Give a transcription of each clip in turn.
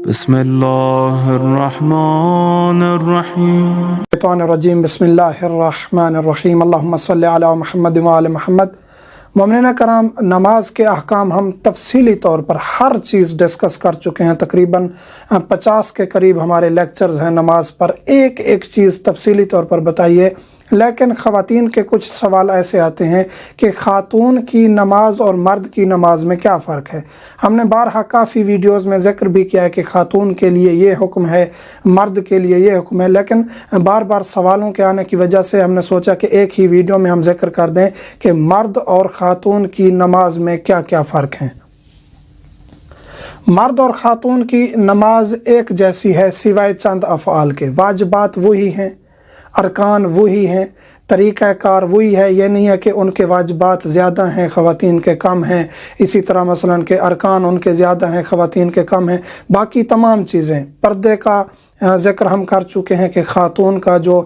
بسم اللہ الرحمن الرحیم الرجیم بسم اللہ الرحمن الرحیم اللہم صلی علی محمد وآل محمد۔ مومنین کرام، نماز کے احکام ہم تفصیلی طور پر ہر چیز ڈسکس کر چکے ہیں۔ تقریباً 50 کے قریب ہمارے لیکچرز ہیں نماز پر، ایک ایک چیز تفصیلی طور پر بتائیے۔ لیکن خواتین کے کچھ سوال ایسے آتے ہیں کہ خاتون کی نماز اور مرد کی نماز میں کیا فرق ہے۔ ہم نے بارہا کافی ویڈیوز میں ذکر بھی کیا ہے کہ خاتون کے لیے یہ حکم ہے، مرد کے لیے یہ حکم ہے، لیکن بار بار سوالوں کے آنے کی وجہ سے ہم نے سوچا کہ ایک ہی ویڈیو میں ہم ذکر کر دیں کہ مرد اور خاتون کی نماز میں کیا کیا فرق ہیں۔ مرد اور خاتون کی نماز ایک جیسی ہے سوائے چند افعال کے۔ واجبات وہی ہیں، ارکان وہی ہیں، طریقہ کار وہی ہے۔ یہ نہیں ہے کہ ان کے واجبات زیادہ ہیں خواتین کے کم ہیں، اسی طرح مثلا کہ ارکان ان کے زیادہ ہیں خواتین کے کم ہیں۔ باقی تمام چیزیں، پردے کا ذکر ہم کر چکے ہیں کہ خاتون کا جو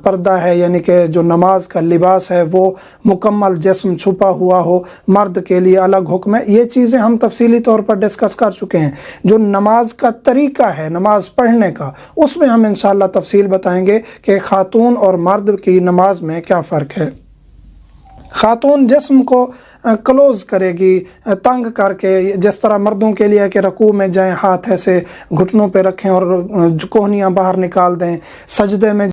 پردہ ہے، یعنی کہ جو نماز کا لباس ہے وہ مکمل جسم چھپا ہوا ہو، مرد کے لیے الگ حکم ہے۔ یہ چیزیں ہم تفصیلی طور پر ڈسکس کر چکے ہیں۔ جو نماز کا طریقہ ہے نماز پڑھنے کا، اس میں ہم انشاءاللہ تفصیل بتائیں گے کہ خاتون اور مرد کی نماز میں کیا فرق ہے۔ خاتون جسم کو کلوز کرے گی تنگ کر کے، جس طرح مردوں کے لیے کہ رکوع میں جائیں ہاتھ ایسے گھٹنوں پہ رکھیں اور کوہنیاں باہر نکال دیں، سجدے میں